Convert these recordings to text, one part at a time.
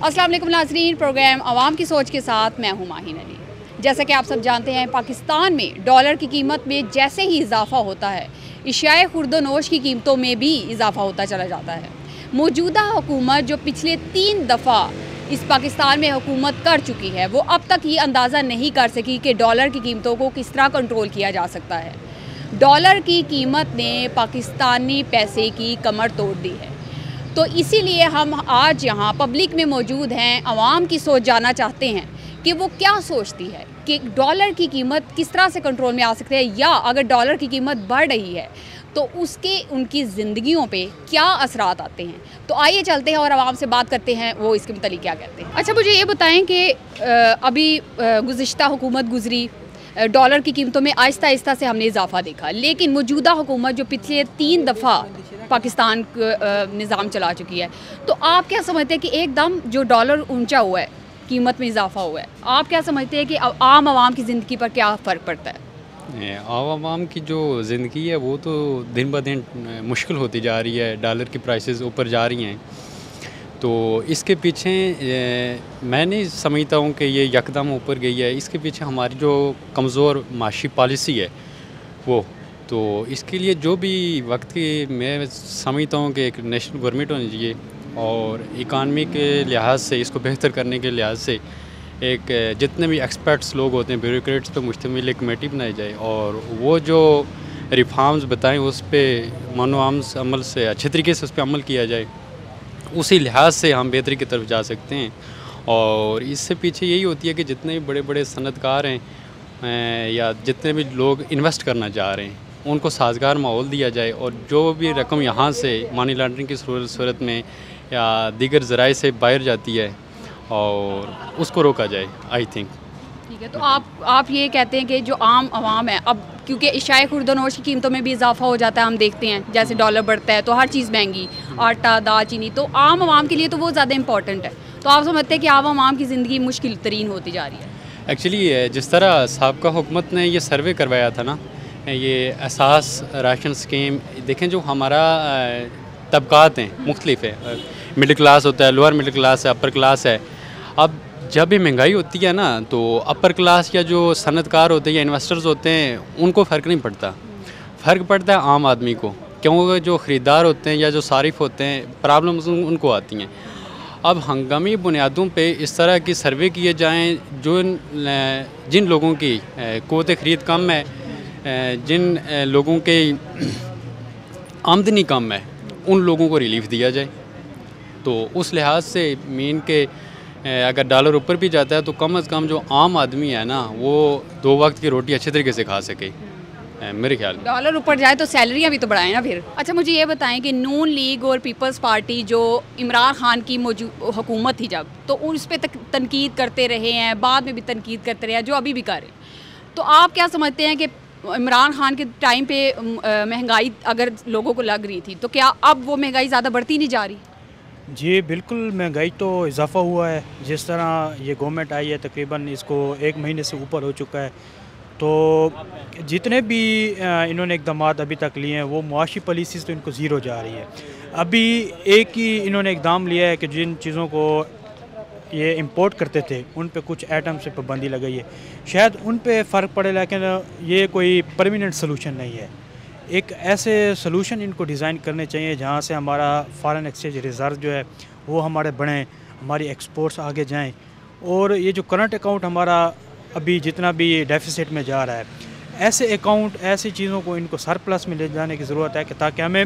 अस्सलाम वालेकुम नाज़रीन, प्रोग्राम आवाम की सोच के साथ मैं हूँ माहिन अली। जैसा कि आप सब जानते हैं, पाकिस्तान में डॉलर की कीमत में जैसे ही इजाफा होता है, अशियाए खुर्दोनोश की कीमतों में भी इजाफा होता चला जाता है। मौजूदा हुकूमत जो पिछले 3 दफ़ा इस पाकिस्तान में हुकूमत कर चुकी है, वो अब तक ये अंदाज़ा नहीं कर सकी कि डॉलर की कीमतों को किस तरह कंट्रोल किया जा सकता है। डॉलर की कीमत ने पाकिस्तानी पैसे की कमर तोड़ दी है। तो इसीलिए हम आज यहाँ पब्लिक में मौजूद हैं, आवाम की सोच जानना चाहते हैं कि वो क्या सोचती है कि डॉलर की कीमत किस तरह से कंट्रोल में आ सकती है, या अगर डॉलर की कीमत बढ़ रही है तो उसके उनकी ज़िंदगियों पे क्या असरात आते हैं। तो आइए चलते हैं और आवाम से बात करते हैं वो इसके मतलब क्या कहते हैं। अच्छा, मुझे ये बताएं कि अभी गुज़िश्ता हुकूमत गुजरी, डॉलर की कीमतों में आहिस्ता आहिस्ता से हमने इजाफा देखा, लेकिन मौजूदा हुकूमत जो पिछले 3 दफ़ा पाकिस्तान निज़ाम चला चुकी है, तो आप क्या समझते हैं कि एकदम जो डॉलर ऊंचा हुआ है, कीमत में इजाफा हुआ है, आप क्या समझते हैं कि आम आवाम की ज़िंदगी पर क्या फ़र्क पड़ता है? आवाम की जो ज़िंदगी है वो तो दिन ब दिन मुश्किल होती जा रही है। डॉलर की प्राइसेस ऊपर जा रही हैं, तो इसके पीछे मैं नहीं समझता हूँ कि ये यकदम ऊपर गई है। इसके पीछे हमारी जो कमज़ोर माशी पॉलिसी है वो, तो इसके लिए जो भी वक्त की मैं समझता हूँ कि एक नेशनल गवर्नमेंट होनी चाहिए, और इकानमी के लिहाज से इसको बेहतर करने के लिहाज से एक जितने भी एक्सपर्ट्स लोग होते हैं, ब्यूरोक्रेट्स पे मुश्तमिल एक कमेटी बनाई जाए, और वो जो रिफॉर्म्स बताएं उस पर मनोआम्स अमल से अच्छे तरीके से उस पर अमल किया जाए। उसी लिहाज से हम बेहतरी की तरफ जा सकते हैं। और इससे पीछे यही होती है कि जितने भी बड़े बड़े सनतकार हैं या जितने भी लोग इन्वेस्ट करना चाह रहे हैं, उनको साजगार माहौल दिया जाए, और जो भी रकम यहाँ से मनी लॉन्ड्रिंग की सूरत में या दीगर ज़राए से बाहर जाती है, और उसको रोका जाए। आई थिंक ठीक है, तो आप ये कहते हैं कि जो आम आवाम है, अब क्योंकि अशियाए खुर्दोनोश की कीमतों में भी इजाफा हो जाता है, हम देखते हैं जैसे डॉलर बढ़ता है तो हर चीज़ महंगी, आटा दाल चीनी, तो आम आवाम के लिए तो वो ज़्यादा इंपॉर्टेंट है। तो आप समझते हैं कि आम आवाम की ज़िंदगी मुश्किल तरीन होती जा रही है? एक्चुअली जिस तरह साबका हुकूमत ने ये सर्वे करवाया था ना, ये एहसास राशन स्कीम, देखें जो हमारा तबकात हैं मुख्तलिफ है, मिडिल क्लास होता है, लोअर मिडिल क्लास है, अपर क्लास है। अब जब भी महंगाई होती है ना, तो अपर क्लास या जो सनतकार होते हैं या इन्वेस्टर्स होते हैं, उनको फ़र्क नहीं पड़ता। फ़र्क पड़ता है आम आदमी को, क्योंकि जो ख़रीदार होते हैं या जो सारिफ होते हैं, प्रॉब्लम्स उनको आती हैं। अब हंगामी बुनियादों पे इस तरह की सर्वे किए जाएं, जिन लोगों की क़ुव्वत ख़रीद कम है, जिन लोगों के आमदनी कम है, उन लोगों को रिलीफ़ दिया जाए। तो उस लिहाज से मीन के अगर डॉलर ऊपर भी जाता है तो कम से कम जो आम आदमी है ना, वो 2 वक्त की रोटी अच्छे तरीके से खा सके। मेरे ख्याल में डॉलर ऊपर जाए तो सैलरियाँ भी तो बढ़ाएं ना फिर। अच्छा, मुझे ये बताएं कि नून लीग और पीपल्स पार्टी जो इमरान खान की हुकूमत थी जब, तो उस पर तनकीद करते रहे हैं, बाद में भी तनकीद करते रहे हैं, जो अभी भी कर रहे हैं। तो आप क्या समझते हैं कि इमरान खान के टाइम पे महंगाई अगर लोगों को लग रही थी, तो क्या अब वो महंगाई ज़्यादा बढ़ती नहीं जा रही? जी बिल्कुल, महंगाई तो इजाफ़ा हुआ है। जिस तरह ये गवर्नमेंट आई है, तकरीबन इसको 1 महीने से ऊपर हो चुका है, तो जितने भी इन्होंने इक़दामात अभी तक लिए हैं, वो मुआशी पॉलिसीज़ तो इनको ज़ीरो जा रही है। अभी एक ही इन्होंने इक़दाम लिया है कि जिन चीज़ों को ये इंपोर्ट करते थे, उन पे कुछ आइटम से पाबंदी लगाई है। शायद उन पे फ़र्क पड़े, लेकिन ये कोई परमानेंट सलूशन नहीं है। एक ऐसे सलूशन इनको डिज़ाइन करने चाहिए जहाँ से हमारा फ़ॉरेन एक्सचेंज रिज़र्व जो है वो हमारे बढ़ें, हमारी एक्सपोर्ट्स आगे जाएं, और ये जो करंट अकाउंट हमारा अभी जितना भी डेफिसिट में जा रहा है, ऐसे अकाउंट, ऐसी चीज़ों को इनको सरप्लस में ले जाने की ज़रूरत है कि ताकि हमें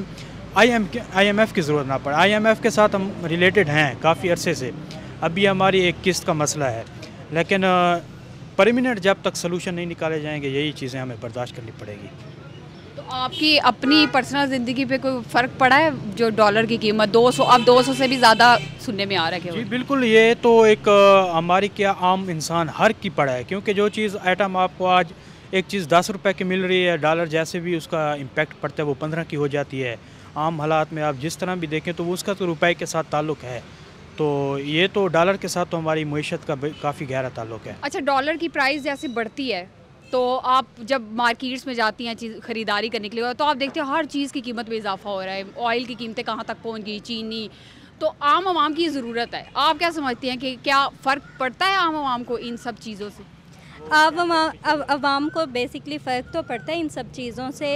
IMF की ज़रूरत ना पड़े। IMF के साथ हम रिलेटेड हैं काफ़ी अरसे से, अभी हमारी एक किस्त का मसला है, लेकिन परमानेंट जब तक सलूशन नहीं निकाले जाएंगे, यही चीज़ें हमें बर्दाश्त करनी पड़ेगी। तो आपकी अपनी पर्सनल ज़िंदगी पे कोई फ़र्क पड़ा है? जो डॉलर की कीमत 200, अब 200 से भी ज़्यादा सुनने में आ रहा है। जी बिल्कुल, ये तो एक हमारी क्या आम इंसान हर की पड़ा है, क्योंकि जो चीज़ आइटम आपको आज एक चीज़ 10 रुपए की मिल रही है, डॉलर जैसे भी उसका इम्पेक्ट पड़ता है वो 15 की हो जाती है। आम हालात में आप जिस तरह भी देखें तो वो उसका तो रुपए के साथ ताल्लुक़ है, तो ये तो डॉलर के साथ तो हमारी मईशत का काफ़ी गहरा ताल्लुक़ है। अच्छा, डॉलर की प्राइस जैसे बढ़ती है, तो आप जब मार्केट्स में जाती हैं चीज़ ख़रीदारी करने के लिए, तो आप देखते हो हर चीज़ की कीमत में इजाफा हो रहा है। ऑयल की कीमतें कहाँ तक पहुँच गई, चीनी, तो आम आवाम की ज़रूरत है, आप क्या समझते हैं कि क्या फ़र्क पड़ता है आम आवाम को इन सब चीज़ों से? आवाम को बेसिकली फ़र्क तो पड़ता है इन सब चीज़ों से,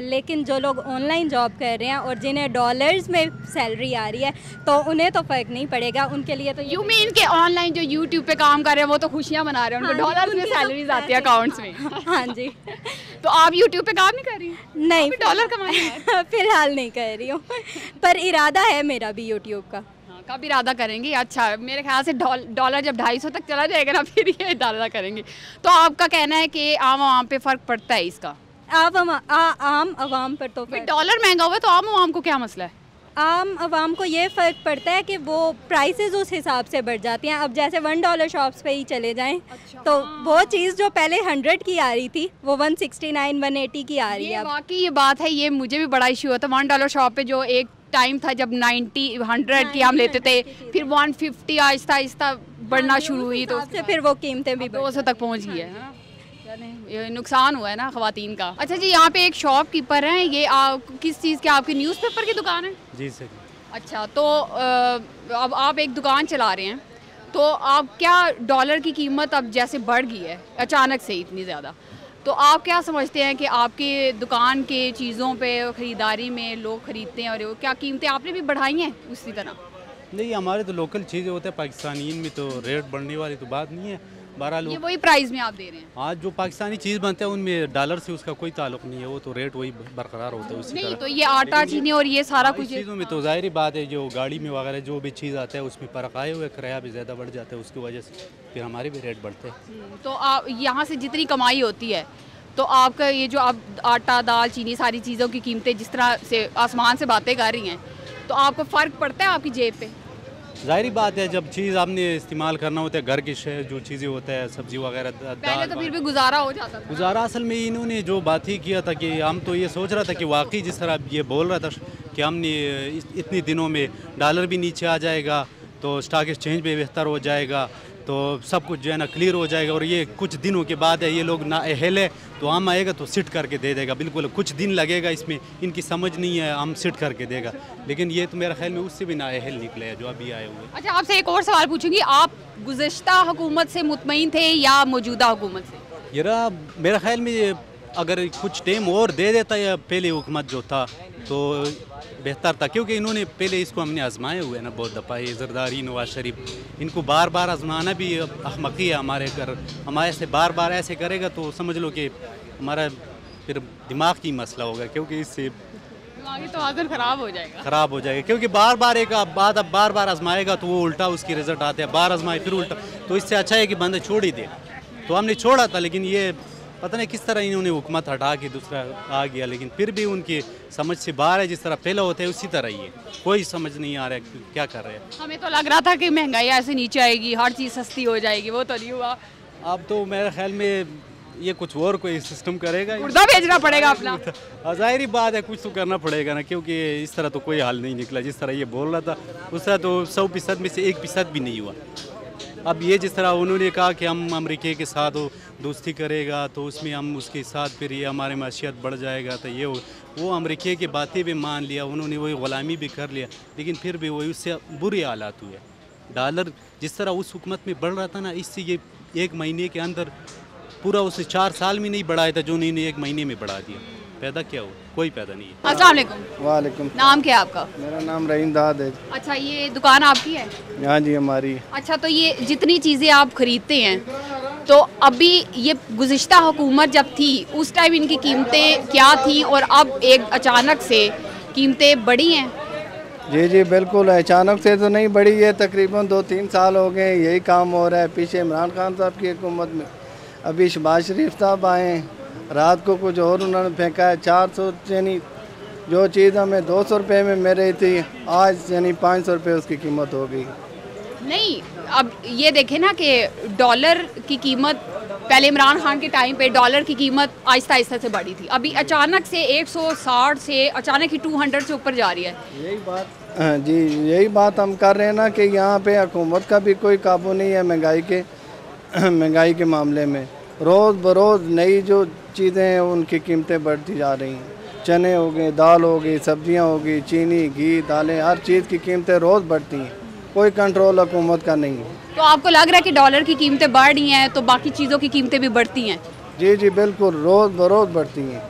लेकिन जो लोग ऑनलाइन जॉब कर रहे हैं और जिन्हें डॉलर्स में सैलरी आ रही है तो उन्हें तो फ़र्क नहीं पड़ेगा, उनके लिए तो यू मीन के ऑनलाइन जो यूट्यूब पे काम कर रहे हैं वो तो खुशियाँ मना रहे हैं, उनको हाँ, डॉलर्स में उनके तो सैलरीज आती है अकाउंट्स में। हाँ जी। तो आप यूट्यूब पे काम नहीं कर रही हैं? नहीं, डॉलर कमाए हैं? फ़िलहाल नहीं कर रही हूँ, पर इरादा है मेरा भी यूट्यूब का। हाँ, कब इरादा करेंगे? अच्छा, मेरे ख्याल से डॉलर जब 250 तक चला जाएगा ना फिर ये इरादा करेंगे। तो आपका कहना है कि आम आवाम पे फ़र्क पड़ता है इसका? आम आवाम पर तो भाई डॉलर महंगा हुआ है तो आम आवाम को क्या मसला है? आम आवाम को ये फ़र्क पड़ता है कि वो प्राइसेस उस हिसाब से बढ़ जाती हैं। अब जैसे $1 शॉप्स पे ही चले जाएं तो वो चीज़ जो पहले 100 की आ रही थी वो 169 180 की आ रही है। ये वाकई ये बात है, ये मुझे भी बड़ा इशू होता है। $1 शॉप पे जो एक टाइम था जब 90 100 की हम लेते थे, फिर 150 आहिस्ता आहिस्ता बढ़ना शुरू हुई तो उससे फिर वो कीमतें भी 200 तक पहुंच गई है ना। ये नुकसान हुआ है ना ख़वातीन का। अच्छा जी, यहाँ पे एक शॉपकीपर हैं, ये किस चीज़ के, आपकी न्यूज़पेपर की दुकान है? जी सर। अच्छा, तो अब आप एक दुकान चला रहे हैं, तो आप क्या डॉलर की कीमत अब जैसे बढ़ गई है अचानक से इतनी ज़्यादा, तो आप क्या समझते हैं कि आपके दुकान के चीज़ों पे ख़रीदारी में लोग ख़रीदते हैं और क्या कीमतें आपने भी बढ़ाई हैं उसी तरह? नहीं, हमारे तो लोकल चीज़ें होते हैं, पाकिस्तानियन में तो रेट बढ़ने वाली तो बात नहीं है। बहरहाल ये वही प्राइस में आप दे रहे हैं? आज जो पाकिस्तानी चीज़ बनते हैं उनमें डॉलर से उसका कोई ताल्लुक नहीं है, वो तो रेट वही बरकरार होता है उसी नहीं, तरह। तो ये आटा चीनी और ये सारा कुछ चीज़ों में तो ज़ाहिर बात है, जो गाड़ी में वगैरह जो भी चीज़ आता है उसमें फ़र्क आए हुए, किराया भी ज़्यादा बढ़ जाता है, उसकी वजह से फिर हमारे भी रेट बढ़ते हैं। तो आप यहाँ से जितनी कमाई होती है तो आपका ये जो आप आटा दाल चीनी सारी चीज़ों की कीमतें जिस तरह से आसमान से बातें कर रही हैं, तो आपको फ़र्क पड़ता है आपकी जेब पे? ज़ाहिर बात है, जब चीज़ आपने इस्तेमाल करना होता है, घर की जो चीज़ें होता है, सब्ज़ी वगैरह, पहले तो फिर भी गुजारा हो जाता था। गुजारा असल में इन्होंने जो बात ही किया था कि हम तो ये सोच रहा था कि वाकई जिस तरह ये बोल रहा था कि हमने इतने दिनों में डॉलर भी नीचे आ जाएगा तो स्टॉक एक्सचेंज भी बेहतर हो जाएगा, तो सब कुछ जो है ना क्लियर हो जाएगा, और ये कुछ दिनों के बाद है, ये लोग ना अहल है तो हम आएगा तो सिट करके दे देगा, बिल्कुल कुछ दिन लगेगा, इसमें इनकी समझ नहीं है, हम सिट करके देगा, लेकिन ये तो मेरा ख्याल में उससे भी ना अहल निकले हैं जो अभी आए हुए। अच्छा, आपसे एक और सवाल पूछूंगी, आप गुज़श्ता हुकूमत से मुतमईन थे या मौजूदा हुकूमत से? ये मेरा ख्याल में अगर कुछ टाइम और दे देता या पहले हुकूमत जो था तो बेहतर था, क्योंकि इन्होंने पहले इसको हमने आजमाए हुए ना बहुत दफ़ा, ये जरदारी नवाज शरीफ, इनको बार बार आजमाना भी अहमकी है हमारे घर, हमारे से बार बार ऐसे करेगा तो समझ लो कि हमारा फिर दिमाग की मसला होगा, क्योंकि इससे दिमागी तवाज़ुन ख़राब हो जाएगा। ख़राब हो जाएगा, क्योंकि बार बार एक बात अब बार बार आजमाएगा तो वो उल्टा उसकी रिजल्ट आते हैं, बार आजमाए फिर उल्टा, तो इससे अच्छा है कि बंदा छोड़ ही दे। तो हमने छोड़ा था, लेकिन ये पता नहीं किस तरह इन्होंने हुकूमत हटा के दूसरा आ गया, लेकिन फिर भी उनकी समझ से बाहर है, जिस तरह पहले होते हैं उसी तरह ही है, कोई समझ नहीं आ रहा है क्या कर रहे हैं। हमें तो लग रहा था कि महंगाई ऐसे नीचे आएगी, हर चीज़ सस्ती हो जाएगी, वो तो नहीं हुआ। अब तो मेरे ख्याल में ये कुछ और कोई सिस्टम करेगा, उर्दा भेजना पड़ेगा अपना। ज़ाहिर बात है कुछ तो करना पड़ेगा ना, क्योंकि इस तरह तो कोई हाल नहीं निकला, जिस तरह ये बोल रहा था उस तरह तो 100% में से 1% भी नहीं हुआ। अब ये जिस तरह उन्होंने कहा कि हम अमेरिका के साथ दोस्ती करेगा तो उसमें हम उसके साथ फिर ये हमारे माशियत बढ़ जाएगा, तो ये वो अमेरिका की बातें भी मान लिया उन्होंने, वही ग़ुलामी भी कर लिया, लेकिन फिर भी वही उससे बुरे हालात हुए। डॉलर जिस तरह उस हुकूमत में बढ़ रहा था ना, इससे ये 1 महीने के अंदर पूरा उसने 4 साल में नहीं बढ़ाया था जो उन्होंने 1 महीने में बढ़ा दिया। पैदा क्या हो? कोई पैदा नहीं है। अस्सलाम वालेकुम। वालेकुम। नाम क्या है आपका? मेरा नाम रहीम दाद है। अच्छा, ये दुकान आपकी है? हाँ जी, हमारी। अच्छा, तो ये जितनी चीज़ें आप ख़रीदते हैं, तो अभी ये गुज़िश्ता हुकूमत जब थी उस टाइम इनकी कीमतें क्या थी और अब एक अचानक से कीमतें बढ़ी हैं? जी जी बिल्कुल, अचानक से तो नहीं बढ़ी है, तकरीबन 2-3 साल हो गए यही काम हो रहा है। पीछे इमरान खान साहब की हुकूमत में अभी शहबाज शरीफ साहब आए, रात को कुछ और उन्होंने फेंका है 400, यानी जो चीज़ हमें 200 रुपये में मिल रही थी आज यानी 500 रुपये उसकी कीमत हो गई। नहीं, अब ये देखें ना कि डॉलर की कीमत पहले इमरान खान के टाइम पे डॉलर की कीमत आहिस्ता आहिस्ता से बढ़ी थी, अभी अचानक से 160 से अचानक ही 200 से ऊपर जा रही है। यही बात, हाँ जी, यही बात हम कर रहे हैं ना कि यहाँ पे हुकूमत का भी कोई काबू नहीं है महंगाई के मामले में। रोज़ बरोज़ नई जो चीज़ें हैं उनकी कीमतें बढ़ती जा रही हैं। चने हो गए, दाल हो गई, सब्जियां हो गई, चीनी, घी, दालें, हर चीज़ की कीमतें रोज़ बढ़ती हैं। कोई कंट्रोल हुकूमत का नहीं है। तो आपको लग रहा है कि डॉलर की कीमतें बढ़ रही हैं तो बाकी चीज़ों की कीमतें भी बढ़ती हैं? जी जी बिल्कुल, रोज़ बरोज़ बढ़ती हैं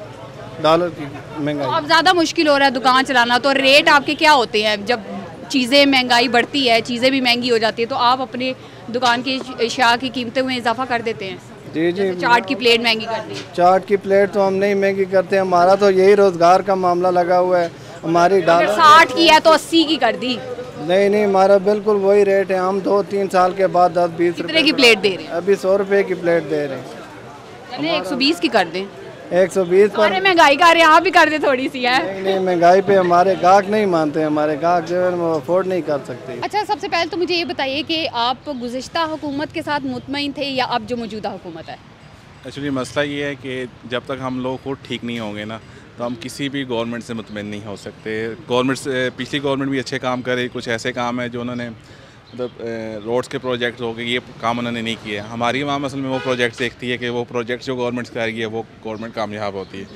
डॉलर की तो महंगाई। अब ज़्यादा मुश्किल हो रहा है दुकान चलाना, तो रेट आपके क्या होते हैं जब चीज़ें महंगाई बढ़ती है, चीज़ें भी महंगी हो जाती है, तो आप अपने दुकान की अशिया की कीमतों में इजाफा कर देते हैं? जी जी, चाट की प्लेट महंगी कर दी? चाट की प्लेट तो हम नहीं महंगी करते, हमारा तो यही रोज़गार का मामला लगा हुआ है। हमारी अगर डॉलर 60 की है तो 80 की कर दी? नहीं, हमारा बिल्कुल वही रेट है। हम 2-3 साल के बाद 10-20 कितने की प्लेट दे रहे हैं? अभी 100 रुपये की प्लेट दे रहे हैं। चलिए 120 की कर दें। 120 पर अरे महंगाई कर रहे हैं, आप भी कर दे थोड़ी सी है। नहीं, महंगाई पे हमारे गाहक नहीं मानते, हमारे गाहक जो है वो अफोर्ड नहीं कर सकते। अच्छा, सबसे पहले तो मुझे ये बताइए कि आप गुज़िश्ता हुकूमत के साथ मुतमईन थे या अब जो मौजूदा हुकूमत है? एक्चुअली मसला ये है कि जब तक हम लोग खुद ठीक नहीं होंगे ना, तो हम किसी भी गवर्नमेंट से मुतमईन नहीं हो सकते। गवर्नमेंट से पिछली गवर्नमेंट भी अच्छे काम करे, कुछ ऐसे काम है जो उन्होंने मतलब रोड्स के प्रोजेक्ट हो गए, ये काम उन्होंने नहीं किए। हमारी वहाँ असल में वो प्रोजेक्ट देखती है कि वो प्रोजेक्ट जो गवर्नमेंट कर रही है वो गवर्नमेंट कामयाब होती है।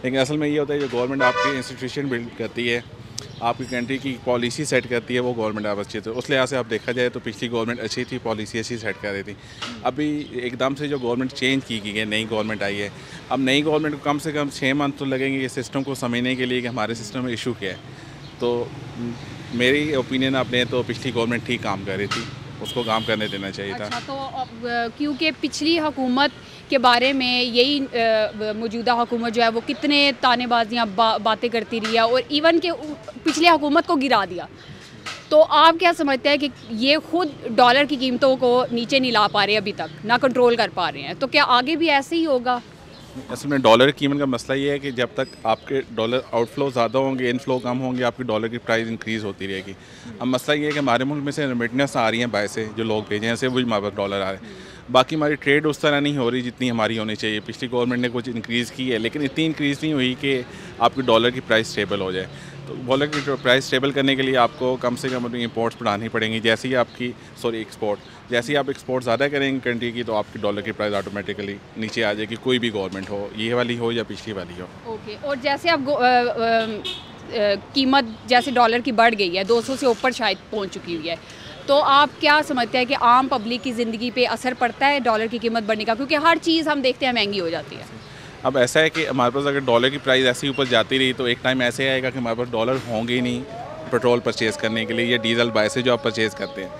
लेकिन असल में ये होता है जो गवर्नमेंट आपकी इंस्टीट्यूशन बिल्ड करती है, आपकी कंट्री की पॉलिसी सेट करती है, वो गवर्नमेंट आप अच्छी है। तो उस लिहाज से आप देखा जाए तो पिछली गवर्नमेंट अच्छी थी, पॉलिसी अच्छी सेट कर रही थी। अभी एकदम से जो गवर्नमेंट चेंज की गई है, नई गवर्नमेंट आई है, अब नई गवर्नमेंट को कम से कम 6 मंथ तो लगेंगे ये सिस्टम को समझने के लिए कि हमारे सिस्टम में इशू क्या है। तो मेरी ओपिनियन आप लें तो पिछली गवर्नमेंट ठीक काम कर रही थी, उसको काम करने देना चाहिए था। अच्छा, तो अब क्योंकि पिछली हुकूमत के बारे में यही मौजूदा हुकूमत जो है वो कितने तानेबाजियाँ बातें करती रही है और इवन के पिछली हुकूमत को गिरा दिया, तो आप क्या समझते हैं कि ये खुद डॉलर की कीमतों को नीचे नहीं ला पा रहे अभी तक, ना कंट्रोल कर पा रहे हैं, तो क्या आगे भी ऐसे ही होगा? असल में डॉलर की कीमत का मसला ये है कि जब तक आपके डॉलर आउटफ्लो ज़्यादा होंगे, इनफ्लो कम होंगे, आपकी डॉलर की प्राइस इंक्रीज़ होती रहेगी। अब मसला ये है कि हमारे मुल्क में से रेमिटेंस आ रही हैं बाहर से, जो लोग भेजे हैं, से वही हमारे पास डॉलर आ रहे हैं। बाकी हमारी ट्रेड उस तरह नहीं हो रही जितनी हमारी होनी चाहिए। पिछली गवर्नमेंट ने कुछ इंक्रीज़ की है, लेकिन इतनी इंक्रीज़ नहीं हुई कि आपकी डॉलर की प्राइस स्टेबल हो जाए। तो डॉलर की प्राइस स्टेबल करने के लिए आपको कम से कम अपनी इंपोर्ट्स बढ़ानी पड़ेंगी। जैसे ही आपकी जैसे ही आप एक्सपोर्ट ज़्यादा करेंगे कंट्री की, तो आपकी डॉलर की प्राइस ऑटोमेटिकली नीचे आ जाएगी, कोई भी गवर्नमेंट हो, ये वाली हो या पिछली वाली हो। ओके, और जैसे अब कीमत जैसे डॉलर की बढ़ गई है, 200 से ऊपर शायद पहुंच चुकी हुई है, तो आप क्या समझते हैं कि आम पब्लिक की ज़िंदगी पे असर पड़ता है डॉलर की कीमत बढ़ने का? क्योंकि हर चीज़ हम देखते हैं महंगी हो जाती है। अब ऐसा है कि हमारे पास अगर डॉलर की प्राइस ऐसे ही ऊपर जाती रही तो एक टाइम ऐसे आएगा कि हमारे पास डॉलर होंगे ही नहीं पेट्रोल परचेज़ करने के लिए या डीजल बाय से जो आप परचेज़ करते हैं।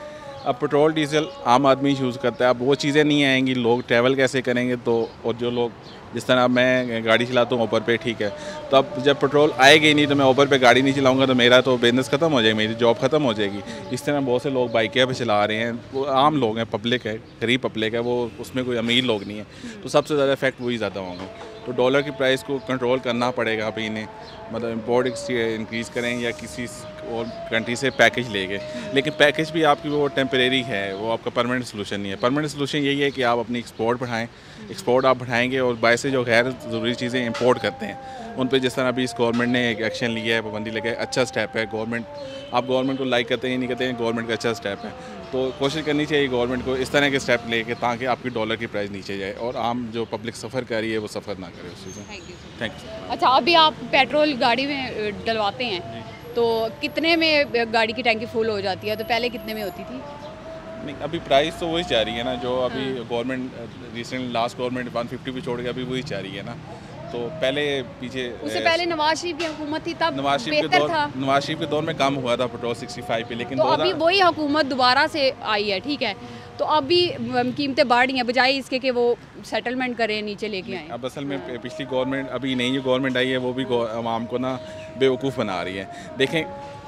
अब पेट्रोल डीजल आम आदमी यूज़ करता है, अब वो चीज़ें नहीं आएंगी, लोग ट्रैवल कैसे करेंगे? तो और जो लोग जिस तरह मैं गाड़ी चलाता हूँ ऊबर पे, ठीक है, तो अब जब पेट्रोल आएगा ही नहीं तो मैं ऊबर पे गाड़ी नहीं चलाऊँगा तो मेरा तो बिजनेस ख़त्म हो जाएगी, मेरी जॉब ख़त्म हो जाएगी। इस तरह बहुत से लोग बाइकें पे चला रहे हैं, वो आम लोग हैं, पब्लिक है, गरीब पब्लिक है, वो उसमें कोई अमीर लोग नहीं है, तो सबसे ज़्यादा इफेक्ट वही ज़्यादा होंगे। तो डॉलर की प्राइस को कंट्रोल करना पड़ेगा अभी इन्हें, मतलब इम्पोर्ट इंक्रीज़ करें या किसी और कंट्री से पैकेज लेंगे, लेकिन पैकेज भी आपकी वो टेम्परेरी है, वो आपका परमानेंट सोल्यूशन नहीं है। परमानेंट सोल्यूशन यही है कि आप अपनी एक्सपोर्ट बढ़ाएं, एक्सपोर्ट आप बढ़ाएंगे और बाहर से जो गैर ज़रूरी चीज़ें इंपोर्ट करते हैं उन पे जिस तरह अभी इस गवर्नमेंट ने एक एक्शन लिया है, पाबंदी लगाई, अच्छा स्टेप है। आप गवर्नमेंट को लाइक करते हैं नहीं करते हैं, गवर्नमेंट का अच्छा स्टेप है, तो कोशिश करनी चाहिए गवर्नमेंट को इस तरह के स्टेप लेके ताकि आपकी डॉलर की प्राइस नीचे जाए और आम जो पब्लिक सफ़र कर रही है वो सफ़र ना करे उस चीज़ में। Thank you. अच्छा, अभी आप पेट्रोल गाड़ी में डलवाते हैं तो कितने में गाड़ी की टैंकी फुल हो जाती है? तो पहले कितने में होती थी? नहीं, अभी प्राइस तो वही जा रही है ना जो अभी गवर्नमेंट रिसेंट लास्ट गवर्नमेंट 150 भी छोड़ के अभी वही जा रही है ना। तो पहले पीछे उससे पहले नवाज शरीफ की हुकूमत थी, तब नवाज शरीफ के दौर में कम हुआ था पेट्रोल 65 पे, लेकिन तो अभी वही हुकूमत दोबारा से आई है, ठीक है, तो अभी कीमतें बढ़ रही हैं बजाय इसके कि वो सेटलमेंट करें, नीचे लेके आए। अब असल में पिछली गवर्नमेंट, अभी नई जो गवर्नमेंट आई है वो भी आवाम को ना बेवकूफ़ बना रही है। देखें,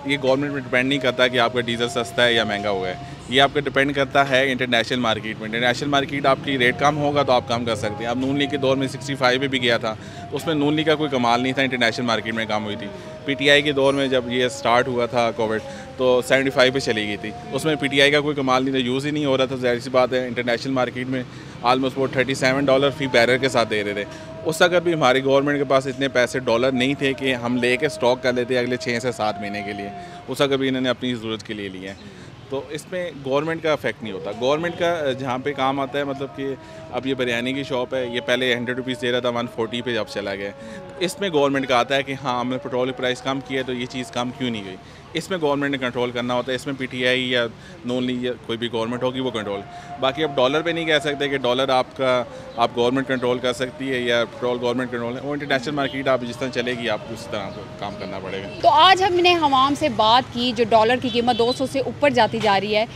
ये गवर्नमेंट में डिपेंड नहीं करता कि आपका डीजल सस्ता है या महंगा हुआ है, ये आपका डिपेंड करता है इंटरनेशनल मार्केट में। इंटरनेशनल मार्केट आपकी रेट कम होगा तो आप कम कर सकते हैं। अब नून लीग के दौर में 65 पे भी गया था तो उसमें नून लीग का कोई कमाल नहीं था, इंटरनेशनल मार्केट में कम हुई थी। पीटीआई के दौर में जब ये स्टार्ट हुआ था कोविड तो 75 पे चली गई थी, उसमें पीटीआई का कोई कमाल नहीं था, यूज़ ही नहीं हो रहा था। ज़ाहिर सी बात है इंटरनेशनल मार्केट में आलमोस्ट वो $37 फी बैरल के साथ दे रहे थे। उस वक्त भी हमारी गवर्नमेंट के पास इतने पैसे डॉलर नहीं थे कि हम ले कर स्टॉक कर लेते अगले 6 से 7 महीने के लिए, उस वक्त भी इन्होंने अपनी ज़रूरत के लिए लिया है। तो इसमें गवर्नमेंट का इफेक्ट नहीं होता। गवर्नमेंट का जहाँ पे काम आता है, मतलब कि अब ये बिरयानी की शॉप है, ये पहले 100 रुपीज़ दे रहा था, 140 पे जब चला गया। तो इसमें गवर्नमेंट का आता है कि हाँ हमने पेट्रोल की प्राइस कम किया है तो ये चीज़ कम क्यों नहीं गई। इसमें गवर्नमेंट ने कंट्रोल करना होता है। इसमें पीटीआई या नॉन लीग या कोई भी गवर्नमेंट होगी वो कंट्रोल। बाकी अब डॉलर पे नहीं कह सकते कि डॉलर आप गवर्नमेंट कंट्रोल कर सकती है या पेट्रोल गवर्नमेंट कंट्रोल है। वो इंटरनेशनल मार्केट आप जिस तरह चलेगी आपको उस तरह को काम करना पड़ेगा। तो आज हमने हवाम से बात की, जो डॉलर की कीमत 200 से ऊपर जाती जा रही है।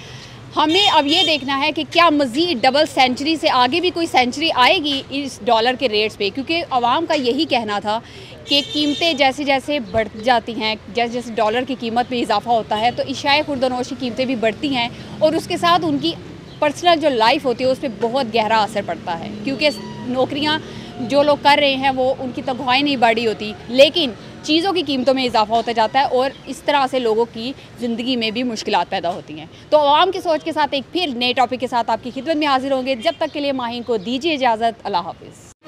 हमें अब ये देखना है कि क्या मज़ीद डबल सेंचुरी से आगे भी कोई सेंचुरी आएगी इस डॉलर के रेट्स पे, क्योंकि आवाम का यही कहना था कि कीमतें जैसे जैसे बढ़ जाती हैं, जैसे जैसे डॉलर की कीमत में इजाफा होता है तो इशाए खुर्दनोश की कीमतें भी बढ़ती हैं और उसके साथ उनकी पर्सनल जो लाइफ होती है उस पर बहुत गहरा असर पड़ता है। क्योंकि नौकरियाँ जो लोग कर रहे हैं वो उनकी तनख्वाहें नहीं बढ़ी होती, लेकिन चीज़ों की कीमतों में इजाफा होता जाता है और इस तरह से लोगों की ज़िंदगी में भी मुश्किलात पैदा होती हैं। तो आवाम की सोच के साथ एक फिर नए टॉपिक के साथ आपकी खिदमत में हाजिर होंगे। जब तक के लिए माहिन को दीजिए इजाज़त। अल्लाह हाफ़िज़।